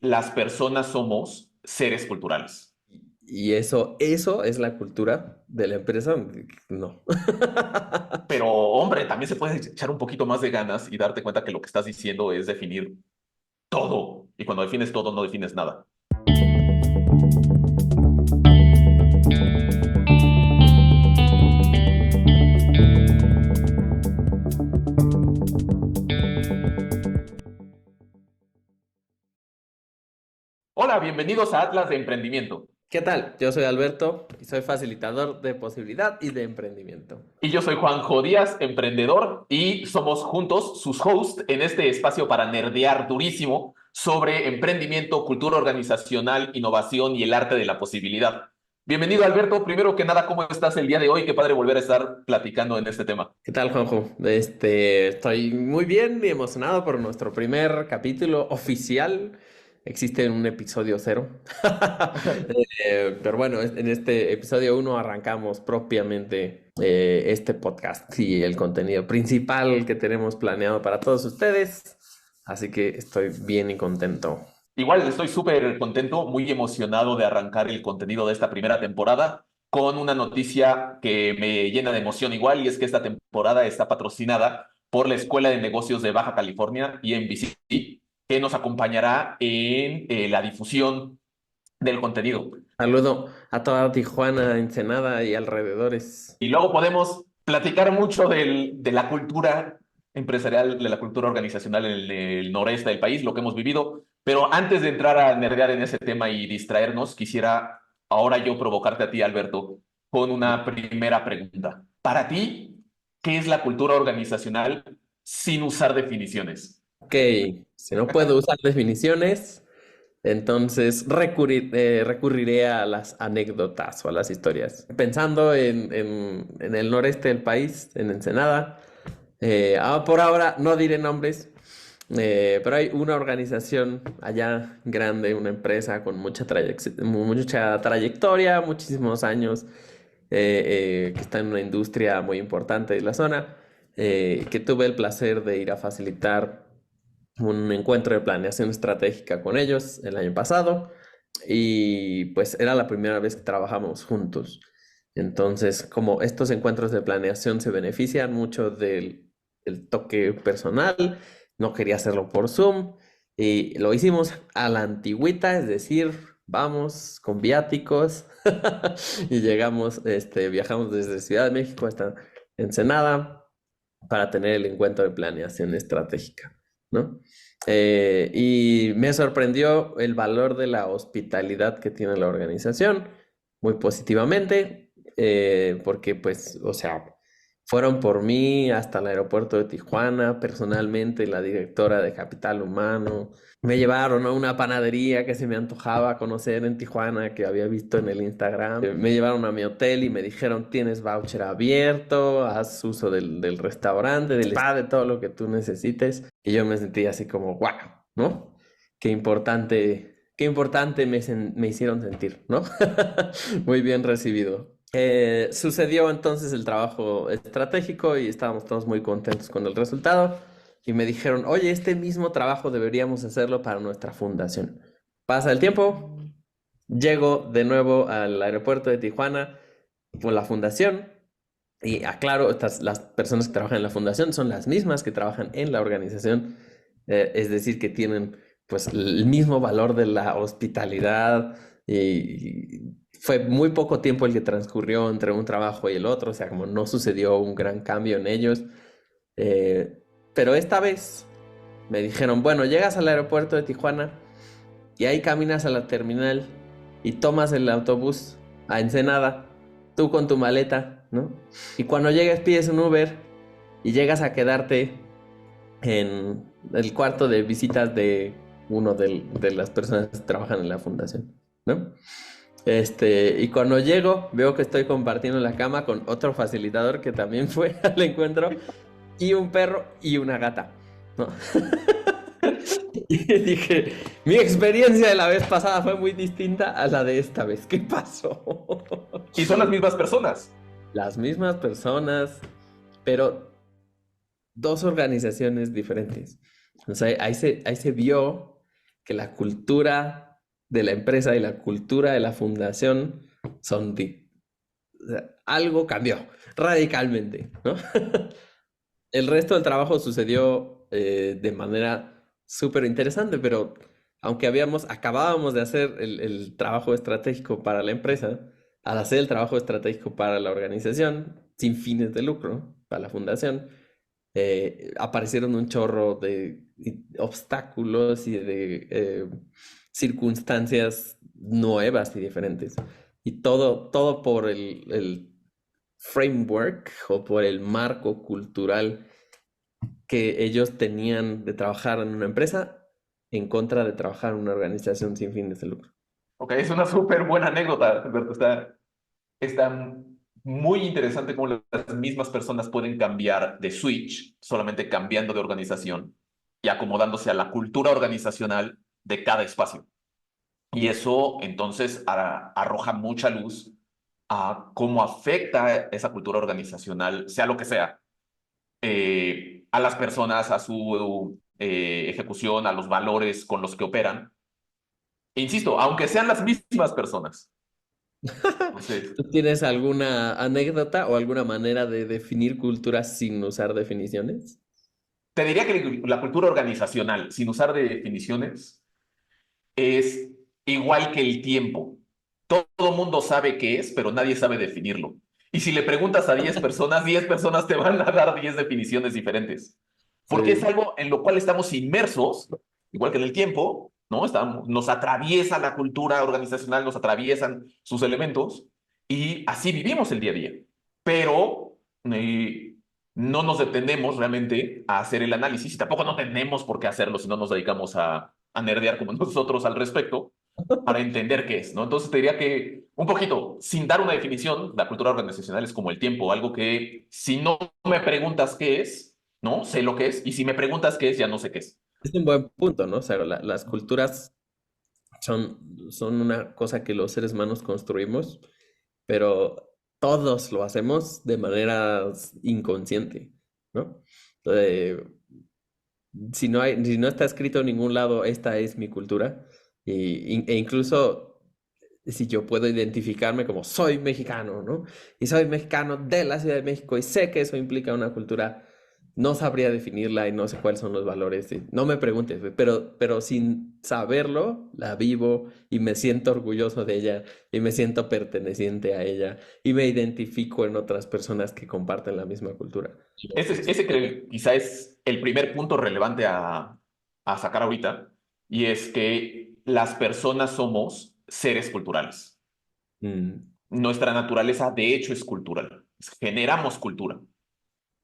las personas somos seres culturales. Y eso es la cultura de la empresa. No. Pero, hombre, también se puede echar un poquito más de ganas y darte cuenta que lo que estás diciendo es definir todo. Y cuando defines todo, no defines nada. Hola, bienvenidos a Atlas de Emprendimiento. ¿Qué tal? Yo soy Alberto y soy facilitador de posibilidad y de emprendimiento. Y yo soy Juanjo Díaz, emprendedor, y somos juntos sus hosts en este espacio para nerdear durísimo sobre emprendimiento, cultura organizacional, innovación y el arte de la posibilidad. Bienvenido, Alberto. Primero que nada, ¿cómo estás el día de hoy? Qué padre volver a estar platicando en este tema. ¿Qué tal, Juanjo? Estoy muy bien y emocionado por nuestro primer capítulo oficial. Existe un episodio cero. Pero bueno, en este episodio uno arrancamos propiamente este podcast y el contenido principal que tenemos planeado para todos ustedes. Así que estoy bien y contento. Igual estoy súper contento, muy emocionado de arrancar el contenido de esta primera temporada con una noticia que me llena de emoción igual, y es que esta temporada está patrocinada por la Escuela de Negocios de Baja California y NBC, que nos acompañará en la difusión del contenido. Saludo a toda Tijuana, Ensenada y alrededores. Y luego podemos platicar mucho de la cultura empresarial, de la cultura organizacional en el noreste del país, lo que hemos vivido. Pero antes de entrar a nerdear en ese tema y distraernos, quisiera ahora yo provocarte a ti, Alberto, con una primera pregunta. Para ti, ¿qué es la cultura organizacional sin usar definiciones? Ok, si no puedo usar definiciones, entonces recurriré a las anécdotas o a las historias. Pensando en el noreste del país, en Ensenada, por ahora no diré nombres, pero hay una organización allá grande, una empresa con mucha trayectoria, muchísimos años, que está en una industria muy importante de la zona, que tuve el placer de ir a facilitar un encuentro de planeación estratégica con ellos el año pasado y pues era la primera vez que trabajamos juntos. Entonces, como estos encuentros de planeación se benefician mucho del toque personal, no quería hacerlo por Zoom y lo hicimos a la antigüita, es decir, vamos con viáticos y viajamos desde Ciudad de México hasta Ensenada para tener el encuentro de planeación estratégica, ¿no? Y me sorprendió el valor de la hospitalidad que tiene la organización, muy positivamente, porque pues, o sea, fueron por mí hasta el aeropuerto de Tijuana, personalmente, la directora de Capital Humano. Me llevaron a una panadería que se me antojaba conocer en Tijuana, que había visto en el Instagram. Me llevaron a mi hotel y me dijeron, tienes voucher abierto, haz uso del restaurante, del spa, de todo lo que tú necesites. Y yo me sentí así como, wow, ¿no? Qué importante me hicieron sentir, ¿no? Muy bien recibido. Sucedió entonces el trabajo estratégico y estábamos todos muy contentos con el resultado. Y me dijeron, oye, este mismo trabajo deberíamos hacerlo para nuestra fundación. Pasa el tiempo, llego de nuevo al aeropuerto de Tijuana con la fundación y aclaro, las personas que trabajan en la fundación son las mismas que trabajan en la organización, es decir, que tienen pues el mismo valor de la hospitalidad y fue muy poco tiempo el que transcurrió entre un trabajo y el otro, o sea, como no sucedió un gran cambio en ellos. Eh, pero esta vez me dijeron, bueno, llegas al aeropuerto de Tijuana y ahí caminas a la terminal y tomas el autobús a Ensenada, tú con tu maleta, ¿no? Y cuando llegues pides un Uber y llegas a quedarte en el cuarto de visitas de de las personas que trabajan en la fundación, ¿no? Y cuando llego, veo que estoy compartiendo la cama con otro facilitador que también fue al encuentro, y un perro y una gata, ¿no? Y dije, mi experiencia de la vez pasada fue muy distinta a la de esta vez. ¿Qué pasó? Y son las mismas personas. Las mismas personas, pero dos organizaciones diferentes. O sea, ahí se vio que la cultura de la empresa y la cultura de la fundación son o sea, algo cambió radicalmente, ¿no? El resto del trabajo sucedió de manera súper interesante, pero aunque acabábamos de hacer el trabajo estratégico para la empresa, al hacer el trabajo estratégico para la organización, sin fines de lucro, para la fundación, aparecieron un chorro de obstáculos y de circunstancias nuevas y diferentes. Y todo por el framework o por el marco cultural que ellos tenían de trabajar en una empresa en contra de trabajar en una organización sin fines de lucro. Ok, es una súper buena anécdota, Alberto. Está muy interesante cómo las mismas personas pueden cambiar de switch, solamente cambiando de organización y acomodándose a la cultura organizacional de cada espacio. Y eso entonces arroja mucha luz a cómo afecta esa cultura organizacional, sea lo que sea, a las personas, a su ejecución, a los valores con los que operan. E insisto, aunque sean las mismas personas. Entonces, ¿Tú tienes alguna anécdota o alguna manera de definir cultura sin usar definiciones? te diría que la cultura organizacional, sin usar definiciones, es igual que el tiempo. Todo mundo sabe qué es, pero nadie sabe definirlo. Y si le preguntas a 10 personas, 10 personas te van a dar 10 definiciones diferentes. Porque es Sí. algo en lo cual estamos inmersos, igual que en el tiempo, ¿no? Nos atraviesa la cultura organizacional, nos atraviesan sus elementos y así vivimos el día a día. Pero no nos detenemos realmente a hacer el análisis y tampoco no tenemos por qué hacerlo si no nos dedicamos a nerdear como nosotros al respecto para entender qué es, ¿no? Entonces te diría que un poquito, sin dar una definición, la cultura organizacional es como el tiempo, algo que si no me preguntas qué es, ¿no? Sé lo que es, y si me preguntas qué es, ya no sé qué es. Es un buen punto, ¿no? O sea, las culturas son una cosa que los seres humanos construimos, pero todos lo hacemos de manera inconsciente, ¿no? Eh, si no está escrito en ningún lado, esta es mi cultura, e incluso si yo puedo identificarme como soy mexicano, ¿no? Y soy mexicano de la Ciudad de México y sé que eso implica una cultura, no sabría definirla y no sé cuáles son los valores. No me preguntes, güey, pero sin saberlo, la vivo y me siento orgulloso de ella y me siento perteneciente a ella y me identifico en otras personas que comparten la misma cultura. Ese quizá es el primer punto relevante a sacar ahorita, y es que las personas somos seres culturales. Mm, Nuestra naturaleza, de hecho, es cultural. Generamos cultura.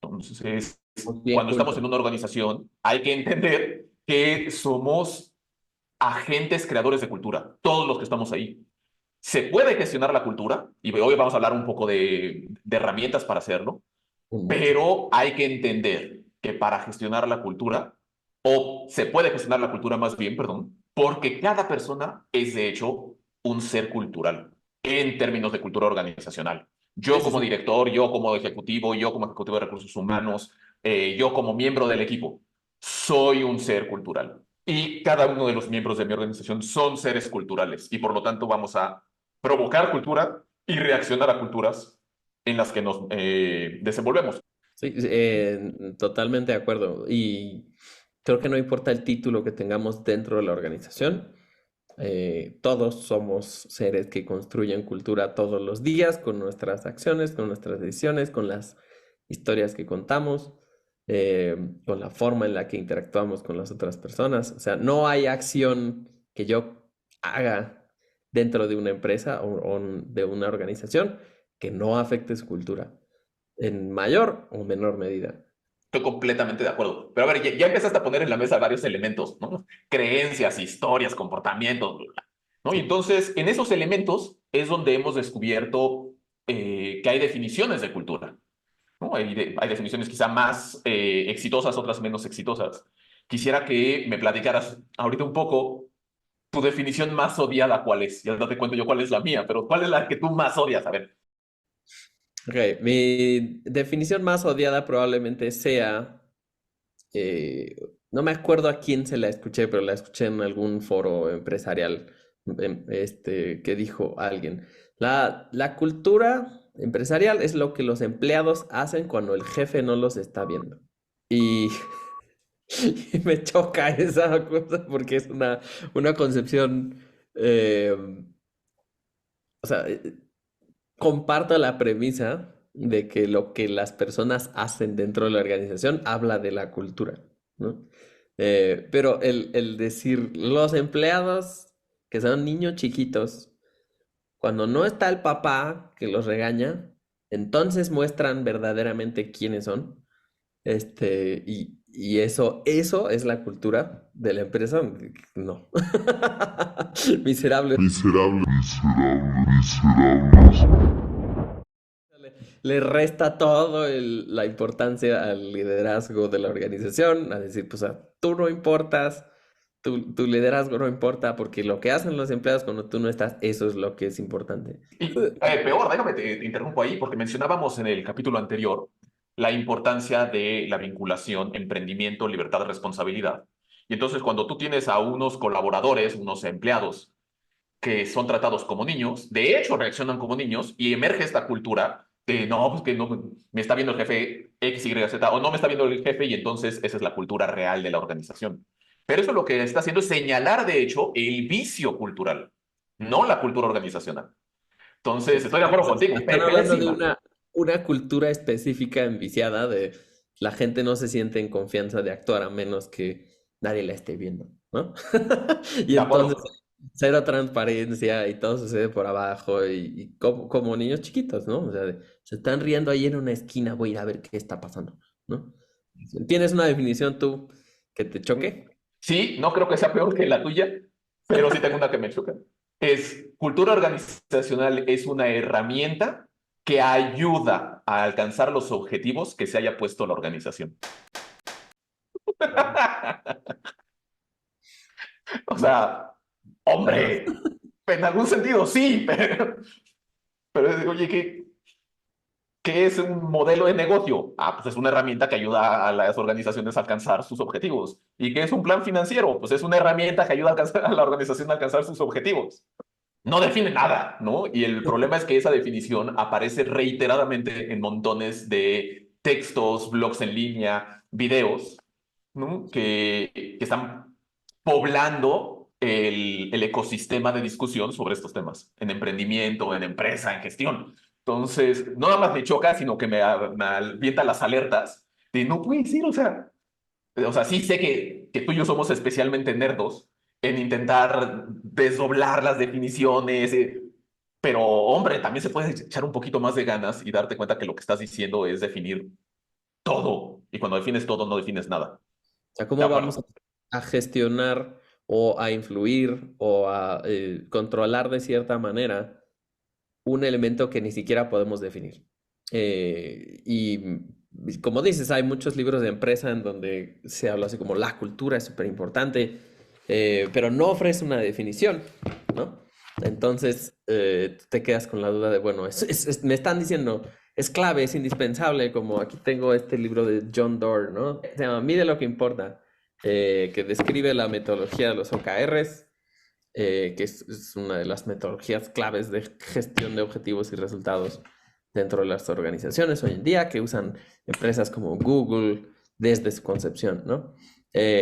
Entonces, bien cuando estamos culto. en una organización, hay que entender que somos agentes creadores de cultura, todos los que estamos ahí. Se puede gestionar la cultura, y hoy vamos a hablar un poco de herramientas para hacerlo, Mm. pero hay que entender que para gestionar la cultura, o se puede gestionar la cultura más bien, perdón, porque cada persona es de hecho un ser cultural en términos de cultura organizacional. Sí, Yo sí, como sí. director, yo como ejecutivo de recursos humanos, yo como miembro del equipo, soy un ser cultural. Y cada uno de los miembros de mi organización son seres culturales y por lo tanto vamos a provocar cultura y reaccionar a culturas en las que nos desenvolvemos. Sí, totalmente de acuerdo. Y creo que no importa el título que tengamos dentro de la organización, todos somos seres que construyen cultura todos los días con nuestras acciones, con nuestras decisiones, con las historias que contamos, eh, con la forma en la que interactuamos con las otras personas. O sea, no hay acción que yo haga dentro de una empresa o de una organización que no afecte su cultura en mayor o menor medida. Estoy completamente de acuerdo. Pero a ver, ya empezaste a poner en la mesa varios elementos, ¿no? Creencias, historias, comportamientos, bla, bla, ¿no? Y Sí. entonces, en esos elementos es donde hemos descubierto que hay definiciones de cultura, ¿no? Hay definiciones quizá más exitosas, otras menos exitosas. Quisiera que me platicaras ahorita un poco tu definición más odiada, ¿cuál es? Ya te cuento yo cuál es la mía, pero ¿cuál es la que tú más odias? A ver. Ok, mi definición más odiada probablemente sea no me acuerdo a quién se la escuché, pero la escuché en algún foro empresarial, que dijo alguien. La cultura empresarial es lo que los empleados hacen cuando el jefe no los está viendo. Y, y me choca esa cosa porque es una concepción, eh, o sea, comparto la premisa de que lo que las personas hacen dentro de la organización habla de la cultura, ¿no? Pero el decir los empleados que son niños chiquitos, cuando no está el papá que los regaña, entonces muestran verdaderamente quiénes son. Y eso es la cultura de la empresa. No. Miserable. Miserable, miserable, miserables. Le resta todo la importancia al liderazgo de la organización, a decir, pues tú no importas, tu liderazgo no importa, porque lo que hacen los empleados cuando tú no estás, eso es lo que es importante. Y peor, déjame te interrumpo ahí, porque mencionábamos en el capítulo anterior la importancia de la vinculación, emprendimiento, libertad, responsabilidad. Y entonces cuando tú tienes a unos colaboradores, unos empleados, que son tratados como niños, de hecho reaccionan como niños y emerge esta cultura de no, pues que no me está viendo el jefe X, Y, Z o no me está viendo el jefe y entonces esa es la cultura real de la organización. Pero eso lo que está haciendo es señalar de hecho el vicio cultural, no la cultura organizacional. Entonces, estoy de acuerdo contigo, Están hablando de pésima. una cultura específica enviciada de la gente no se siente en confianza de actuar a menos que nadie la esté viendo, ¿no? Y De entonces acuerdo. cero transparencia y todo sucede por abajo y como niños chiquitos, ¿no? O sea, se están riendo ahí en una esquina, voy a ir a ver qué está pasando, ¿no? ¿Tienes una definición tú que te choque? Sí, no creo que sea peor que la tuya, pero sí tengo una que me choca. Es cultura organizacional es una herramienta que ayuda a alcanzar los objetivos que se haya puesto la organización. O sea, Ajá. hombre, en algún sentido sí, pero oye, ¿qué es un modelo de negocio? Ah, pues es una herramienta que ayuda a las organizaciones a alcanzar sus objetivos. ¿Y qué es un plan financiero? Pues es una herramienta que ayuda a la organización a alcanzar sus objetivos. No define nada, ¿no? Y el problema es que esa definición aparece reiteradamente en montones de textos, blogs en línea, videos, ¿no? Que están poblando el ecosistema de discusión sobre estos temas, en emprendimiento, en empresa, en gestión. Entonces, no nada más me choca, sino que me avienta las alertas de no puede ser, o sea, sí sé que tú y yo somos especialmente nerdos en intentar desdoblar las definiciones, pero hombre, también se puede echar un poquito más de ganas y darte cuenta que lo que estás diciendo es definir todo. Y cuando defines todo, no defines nada. O sea, De ¿cómo vamos acuerdo. a gestionar o a influir o a controlar de cierta manera un elemento que ni siquiera podemos definir? Y como dices, hay muchos libros de empresa en donde se habla así como la cultura es súper importante, pero no ofrece una definición, ¿no? Entonces tú te quedas con la duda de, bueno, me están diciendo, es clave, es indispensable, como aquí tengo este libro de John Doerr, ¿no? Se llama Mide lo que importa, que describe la metodología de los OKRs, que es una de las metodologías claves de gestión de objetivos y resultados dentro de las organizaciones hoy en día, que usan empresas como Google desde su concepción, ¿no?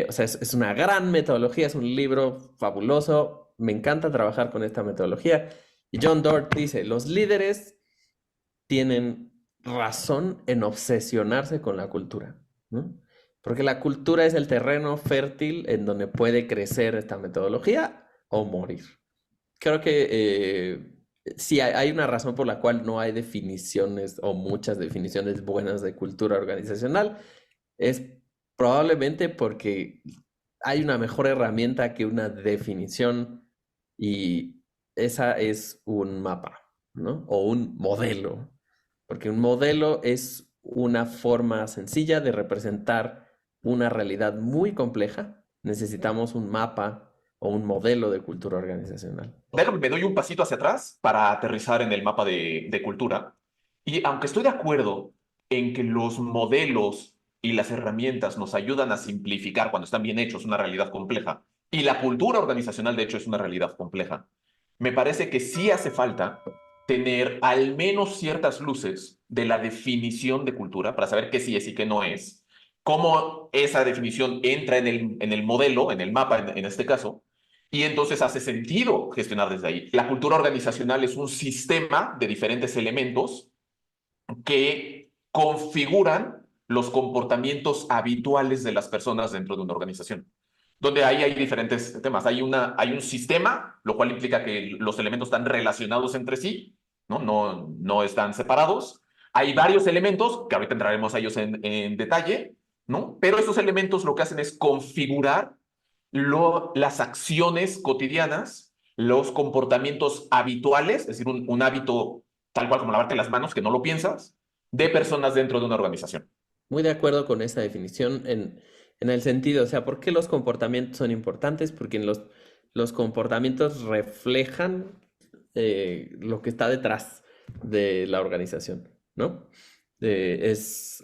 O sea, es una gran metodología, es un libro fabuloso, me encanta trabajar con esta metodología. Y John Doerr dice, los líderes tienen razón en obsesionarse con la cultura, ¿no? Porque la cultura es el terreno fértil en donde puede crecer esta metodología o morir. Creo que sí hay una razón por la cual no hay definiciones o muchas definiciones buenas de cultura organizacional. Es probablemente porque hay una mejor herramienta que una definición y esa es un mapa, ¿no? O un modelo. Porque un modelo es una forma sencilla de representar una realidad muy compleja. Necesitamos un mapa o un modelo de cultura organizacional. Déjame, me doy un pasito hacia atrás para aterrizar en el mapa de cultura. Y aunque estoy de acuerdo en que los modelos y las herramientas nos ayudan a simplificar cuando están bien hechos una realidad compleja, y la cultura organizacional de hecho es una realidad compleja, me parece que sí hace falta tener al menos ciertas luces de la definición de cultura para saber qué sí es y qué no es, cómo esa definición entra en el modelo, en el mapa en este caso, y entonces hace sentido gestionar desde ahí. La cultura organizacional es un sistema de diferentes elementos que configuran los comportamientos habituales de las personas dentro de una organización. Donde ahí hay diferentes temas. Hay un sistema, lo cual implica que los elementos están relacionados entre sí, no están separados. Hay varios elementos, que ahorita entraremos a ellos en detalle, ¿no? Pero esos elementos lo que hacen es configurar las acciones cotidianas, los comportamientos habituales, es decir, un hábito tal cual como lavarte las manos, que no lo piensas, de personas dentro de una organización. Muy de acuerdo con esa definición en el sentido, o sea, ¿por qué los comportamientos son importantes? Porque los comportamientos reflejan lo que está detrás de la organización, ¿no?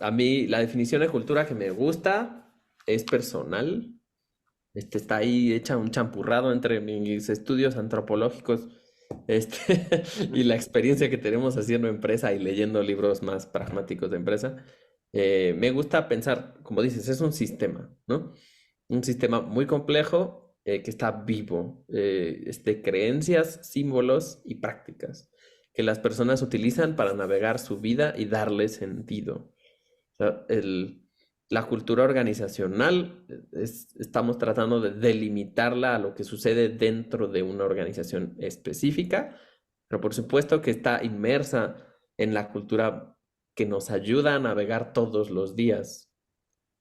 A mí la definición de cultura que me gusta es personal. Está ahí hecha un champurrado entre mis estudios antropológicos, y la experiencia que tenemos haciendo empresa y leyendo libros más pragmáticos de empresa. Me gusta pensar, como dices, es un sistema, ¿no? Un sistema muy complejo, que está vivo, es de creencias, símbolos y prácticas que las personas utilizan para navegar su vida y darle sentido. O sea, la cultura organizacional, estamos tratando de delimitarla a lo que sucede dentro de una organización específica, pero por supuesto que está inmersa en la cultura que nos ayuda a navegar todos los días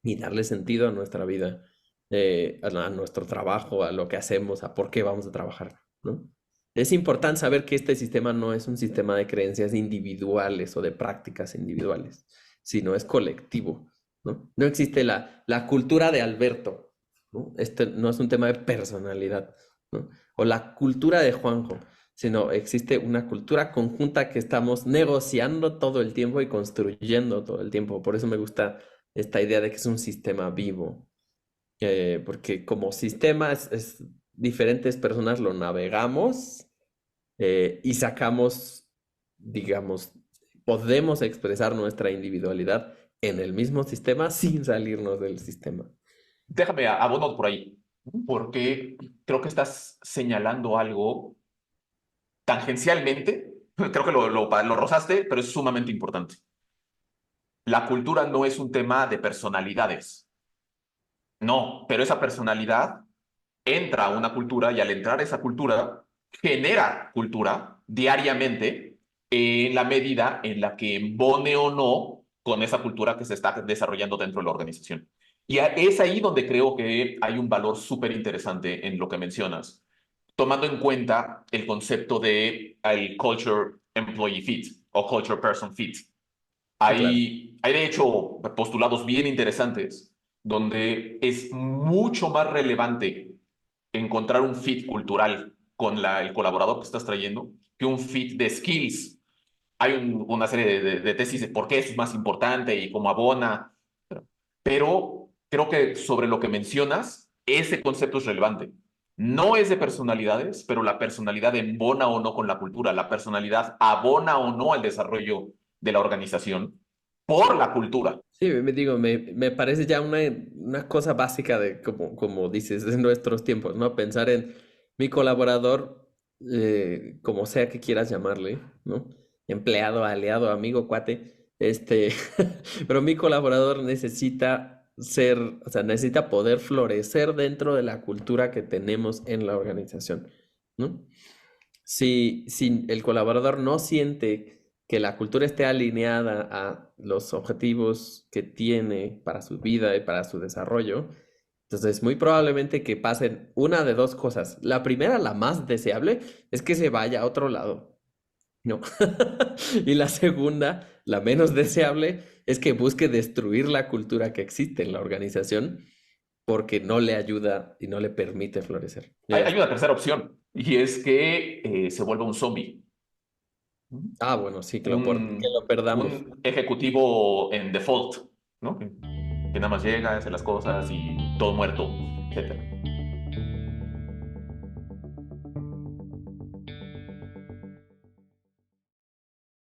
y darle sentido a nuestra vida, a nuestro trabajo, a lo que hacemos, a por qué vamos a trabajar, ¿no? Es importante saber que este sistema no es un sistema de creencias individuales o de prácticas individuales, sino es colectivo, ¿no? No existe la cultura de Alberto, ¿no? Este no es un tema de personalidad, ¿no? O la cultura de Juanjo, sino existe una cultura conjunta que estamos negociando todo el tiempo y construyendo todo el tiempo. Por eso me gusta esta idea de que es un sistema vivo, porque como sistema diferentes personas lo navegamos, y sacamos, digamos, podemos expresar nuestra individualidad en el mismo sistema sin salirnos del sistema. Déjame abono por ahí, porque creo que estás señalando algo tangencialmente, creo que lo rozaste, pero es sumamente importante. La cultura no es un tema de personalidades, no, pero esa personalidad entra a una cultura y al entrar a esa cultura genera cultura diariamente en la medida en la que embone o no con esa cultura que se está desarrollando dentro de la organización. Y es ahí donde creo que hay un valor súper interesante en lo que mencionas, tomando en cuenta el concepto de el culture employee fit o culture person fit. Sí, claro. Hay de hecho postulados bien interesantes donde es mucho más relevante encontrar un fit cultural con el colaborador que estás trayendo que un fit de skills. Hay una serie de tesis de por qué eso es más importante y cómo abona, pero creo que sobre lo que mencionas, ese concepto es relevante. No es de personalidades, pero la personalidad embona o no con la cultura, la personalidad abona o no al desarrollo de la organización por la cultura. Sí, me parece ya una cosa básica de, como dices, de nuestros tiempos, ¿no? Pensar en mi colaborador, como sea que quieras llamarle, ¿no? Empleado, aliado, amigo, cuate, pero mi colaborador necesita ser, o sea, necesita poder florecer dentro de la cultura que tenemos en la organización, ¿no? Si el colaborador no siente que la cultura esté alineada a los objetivos que tiene para su vida y para su desarrollo, entonces muy probablemente que pasen una de dos cosas. La primera, la más deseable, es que se vaya a otro lado. No. Y la segunda, la menos deseable, es que busque destruir la cultura que existe en la organización porque no le ayuda y no le permite florecer. Hay una tercera opción y es que se vuelva un zombie. Bueno, sí, que lo un, perdamos. un ejecutivo en default, ¿no? que nada más llega, hace las cosas y todo muerto, etcétera.